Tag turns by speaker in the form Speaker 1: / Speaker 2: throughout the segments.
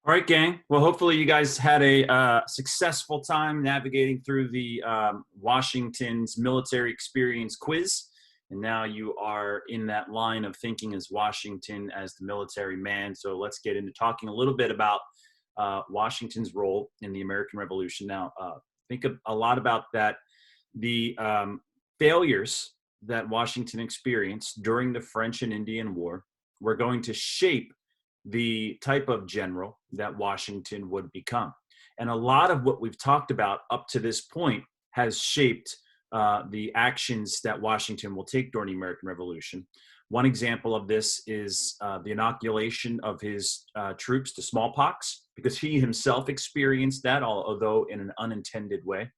Speaker 1: All right, gang. Well, hopefully you guys had a successful time navigating through the Washington's military experience quiz. And now you are in that line of thinking as Washington as the military man. So let's get into talking a little bit about Washington's role in the American Revolution. Now, think a lot about that. The failures that Washington experienced during the French and Indian War were going to shape the type of general that Washington would become. And a lot of what we've talked about up to this point has shaped the actions that Washington will take during the American Revolution. One example of this is the inoculation of his troops to smallpox, because he himself experienced that, although in an unintended way.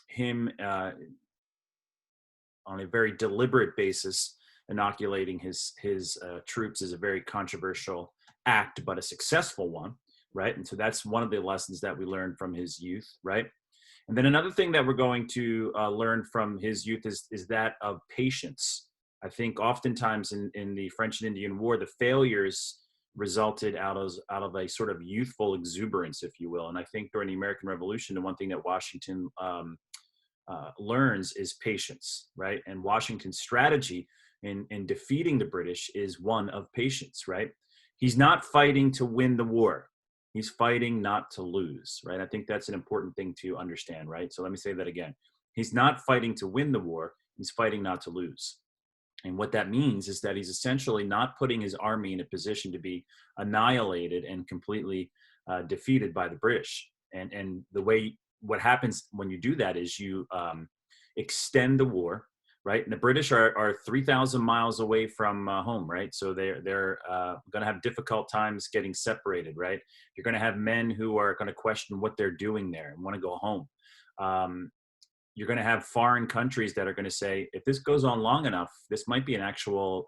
Speaker 1: Him on a very deliberate basis inoculating his troops is a very controversial act, but a successful one, right? And so that's one of the lessons that we learned from his youth, right? And then another thing that we're going to learn from his youth is that of patience. I think oftentimes in the French and Indian War, the failures resulted out of a sort of youthful exuberance, if you will. And I think during the American Revolution, the one thing that Washington learns is patience, right? And Washington's strategy in defeating the British is one of patience, right? He's not fighting to win the war. He's fighting not to lose, right? I think that's an important thing to understand, right? So let me say that again. He's not fighting to win the war. He's fighting not to lose. And what that means is that he's essentially not putting his army in a position to be annihilated and completely defeated by the British. And the way what happens when you do that is you extend the war, right? And the British are 3,000 miles away from home, right? So they're going to have difficult times getting separated, right? You're going to have men who are going to question what they're doing there and want to go home. You're going to have foreign countries that are going to say, if this goes on long enough, this might be an actual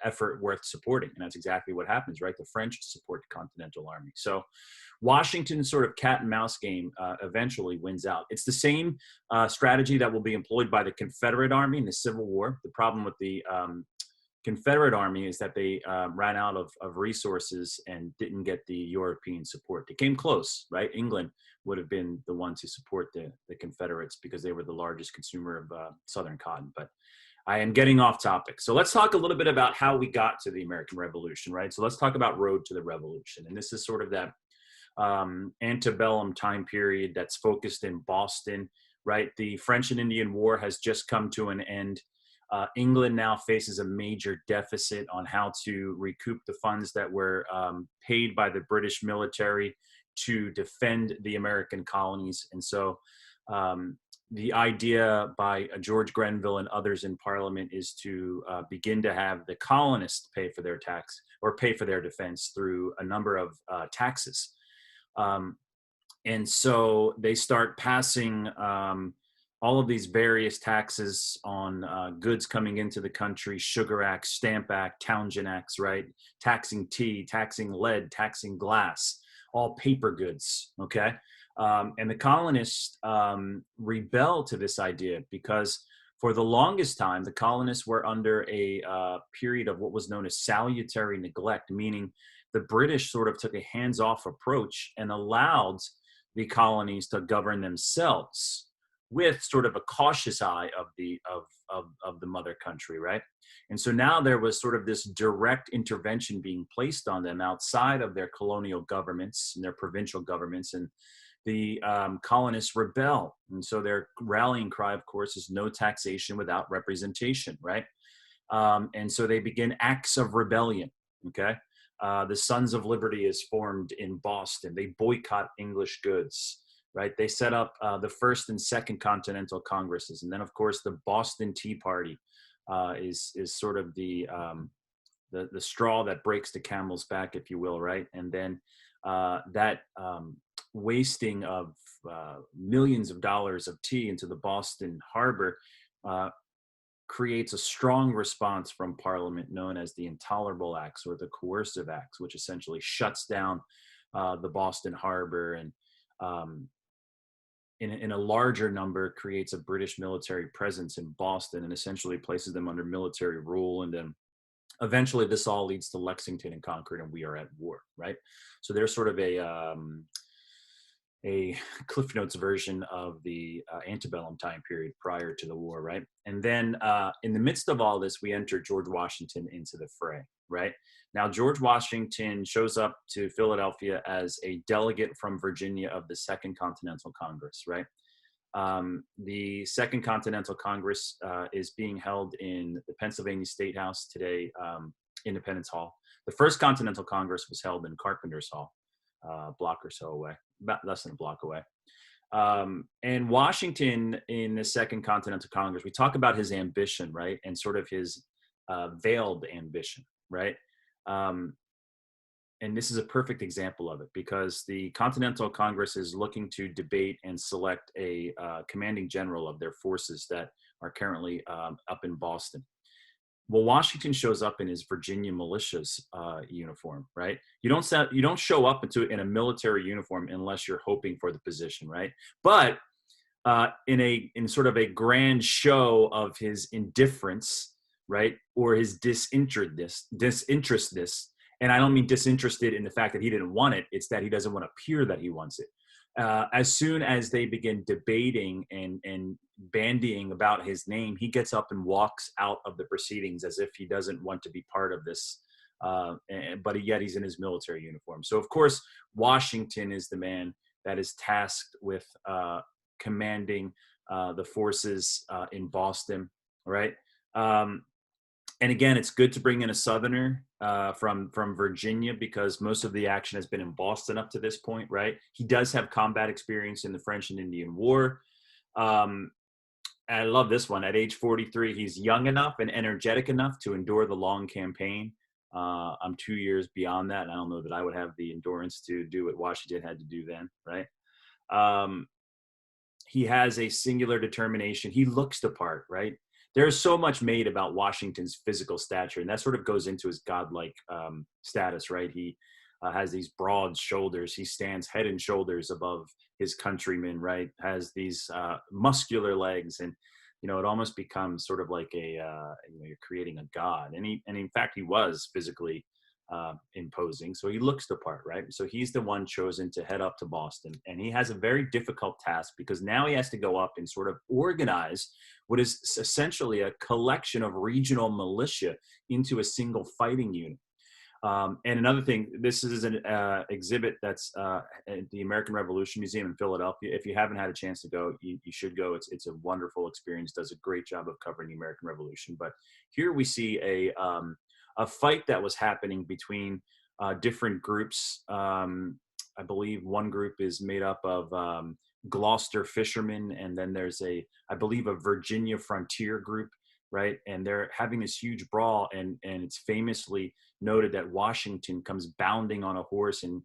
Speaker 1: effort worth supporting. And that's exactly what happens, right? The French support the Continental Army. So Washington's sort of cat and mouse game eventually wins out. It's the same strategy that will be employed by the Confederate Army in the Civil War. The problem with the Confederate Army is that they ran out of resources and didn't get the European support. They came close, right? England would have been the one to support the Confederates because they were the largest consumer of Southern cotton. But I am getting off topic. So let's talk a little bit about how we got to the American Revolution, right? So let's talk about Road to the Revolution. And this is sort of that antebellum time period that's focused in Boston, right? The French and Indian War has just come to an end. England now faces a major deficit on how to recoup the funds that were paid by the British military to defend the American colonies. And so the idea by George Grenville and others in Parliament is to begin to have the colonists pay for their tax or pay for their defense through a number of taxes. And so they start passing all of these various taxes on goods coming into the country: Sugar Act, Stamp Act, Townshend Acts, right? Taxing tea, taxing lead, taxing glass, all paper goods, okay? And the colonists rebel to this idea because for the longest time, the colonists were under a period of what was known as salutary neglect, meaning the British sort of took a hands-off approach and allowed the colonies to govern themselves with sort of a cautious eye of the mother country, right? And so now there was sort of this direct intervention being placed on them outside of their colonial governments and their provincial governments, and the colonists rebel. And so their rallying cry, of course, is no taxation without representation, right? And so they begin acts of rebellion, okay? The Sons of Liberty is formed in Boston. They boycott English goods, right? They set up the First and Second Continental Congresses. And then, of course, the Boston Tea Party is sort of the straw that breaks the camel's back, if you will, right? And then that wasting of millions of dollars of tea into the Boston harbor creates a strong response from Parliament known as the Intolerable Acts or the Coercive Acts, which essentially shuts down the Boston harbor and in a larger number creates a British military presence in Boston and essentially places them under military rule. And then Eventually, this all leads to Lexington and Concord, and we are at war, right? So there's sort of a Cliff Notes version of the antebellum time period prior to the war, right? And then in the midst of all this, we enter George Washington into the fray, right? Now, George Washington shows up to Philadelphia as a delegate from Virginia of the Second Continental Congress, right? The Second Continental Congress is being held in the Pennsylvania State House today, Independence Hall. The First Continental Congress was held in Carpenter's Hall, a block or so away, about less than a block away. And Washington in the Second Continental Congress, we talk about his ambition, right? And sort of his veiled ambition, right? And this is a perfect example of it because the Continental Congress is looking to debate and select a commanding general of their forces that are currently up in Boston. Well, Washington shows up in his Virginia militia's uniform, right? You don't show up in a military uniform unless you're hoping for the position, right? But in sort of a grand show of his indifference, right, or his disinterestedness, and I don't mean disinterested in the fact that he didn't want it; it's that he doesn't want to appear that he wants it. As soon as they begin debating and bandying about his name, he gets up and walks out of the proceedings as if he doesn't want to be part of this. But yet he's in his military uniform. So of course, Washington is the man that is tasked with commanding the forces in Boston, right? And again, it's good to bring in a Southerner from Virginia because most of the action has been in Boston up to this point, right? He does have combat experience in the French and Indian War. I love this one. At age 43, he's young enough and energetic enough to endure the long campaign. I'm 2 years beyond that, and I don't know that I would have the endurance to do what Washington had to do then, right? He has a singular determination. He looks the part, right? There's so much made about Washington's physical stature, and that sort of goes into his godlike status, right? He has these broad shoulders. He stands head and shoulders above his countrymen, right? Has these muscular legs, and it almost becomes sort of like you're creating a god. And in fact, he was physically imposing. So he looks the part, right? So he's the one chosen to head up to Boston. And he has a very difficult task because now he has to go up and sort of organize what is essentially a collection of regional militia into a single fighting unit. And another thing, this is an exhibit that's at the American Revolution Museum in Philadelphia. If you haven't had a chance to go, you should go. It's a wonderful experience, does a great job of covering the American Revolution. But here we see a fight that was happening between different groups. I believe one group is made up of Gloucester fishermen, and then there's I believe a Virginia frontier group, right? And they're having this huge brawl, and it's famously noted that Washington comes bounding on a horse and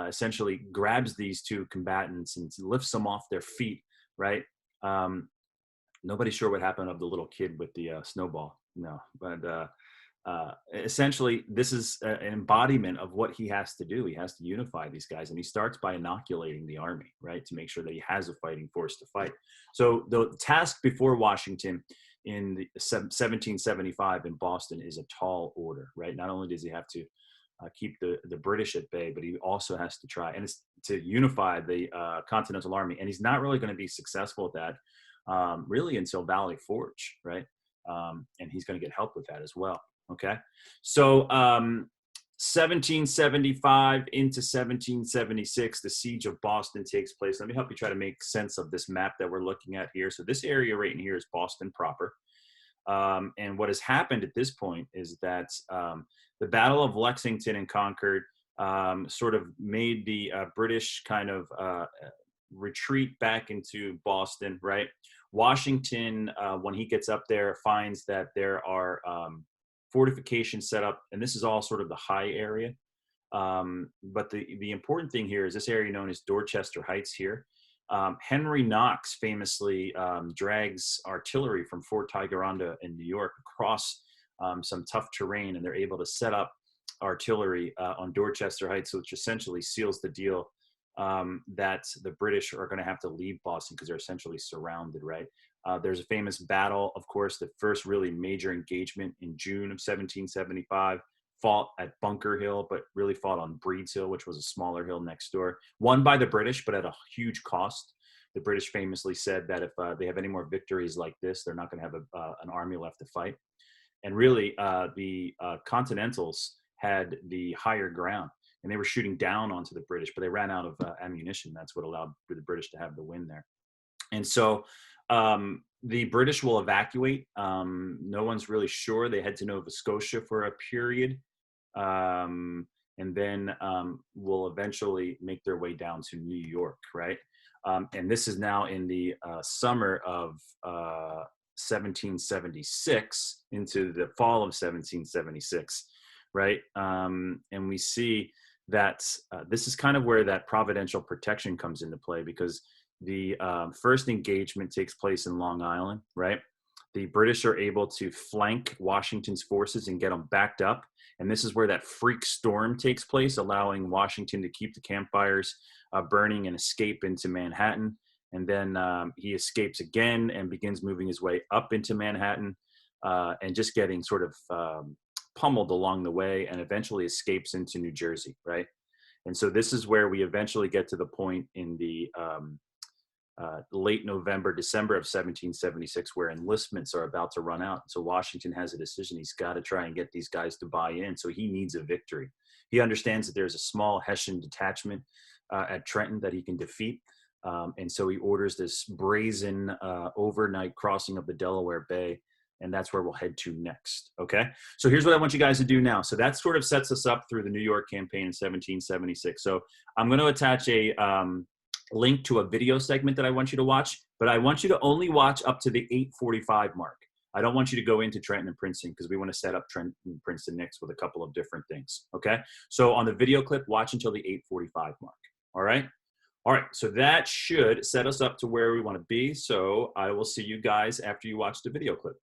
Speaker 1: essentially grabs these two combatants and lifts them off their feet, right? Nobody's sure what happened of the little kid with the snowball, no, but essentially this is an embodiment of what he has to do. He has to unify these guys, and he starts by inoculating the army, right, to make sure that he has a fighting force to fight. So the task before Washington in 1775 in Boston is a tall order, right? Not only does he have to keep the British at bay, but he also has to try, and it's to unify the Continental Army. And he's not really going to be successful at that really until Valley Forge, right? And he's going to get help with that as well. Okay, so 1775 into 1776, the siege of Boston takes place. Let me help you try to make sense of this map that we're looking at here. So this area right in here is Boston proper. And what has happened at this point is that the Battle of Lexington and Concord sort of made the British kind of retreat back into Boston, right? Washington, when he gets up there, finds that there are fortifications set up, and this is all sort of the high area. But the important thing here is this area known as Dorchester Heights here. Henry Knox famously drags artillery from Fort Ticonderoga in New York across some tough terrain, and they're able to set up artillery on Dorchester Heights, which essentially seals the deal that the British are going to have to leave Boston because they're essentially surrounded, right? There's a famous battle, of course, the first really major engagement in June of 1775, fought at Bunker Hill, but really fought on Breed's Hill, which was a smaller hill next door, won by the British, but at a huge cost. The British famously said that if they have any more victories like this, they're not going to have an army left to fight. And really, the Continentals had the higher ground, and they were shooting down onto the British, but they ran out of ammunition. That's what allowed for the British to have the win there. And so the British will evacuate. No one's really sure. They head to Nova Scotia for a period, and then will eventually make their way down to New York, right? And this is now in the summer of 1776 into the fall of 1776, right? And we see that this is kind of where that providential protection comes into play, because the first engagement takes place in Long Island, right? The British are able to flank Washington's forces and get them backed up. And this is where that freak storm takes place, allowing Washington to keep the campfires burning and escape into Manhattan. And then he escapes again and begins moving his way up into Manhattan and just getting sort of pummeled along the way, and eventually escapes into New Jersey, right? And so this is where we eventually get to the point in the late November, December of 1776, where enlistments are about to run out. So Washington has a decision. He's got to try and get these guys to buy in. So he needs a victory. He understands that there's a small Hessian detachment at Trenton that he can defeat. And so he orders this brazen overnight crossing of the Delaware Bay. And that's where we'll head to next. Okay. So here's what I want you guys to do now. So that sort of sets us up through the New York campaign in 1776. So I'm going to attach a link to a video segment that I want you to watch, but I want you to only watch up to the 8:45 mark. I don't want you to go into Trenton and Princeton, because we want to set up Trenton and Princeton next with a couple of different things. Okay. So on the video clip, watch until the 8:45 mark. All right. All right. So that should set us up to where we want to be. So I will see you guys after you watch the video clip.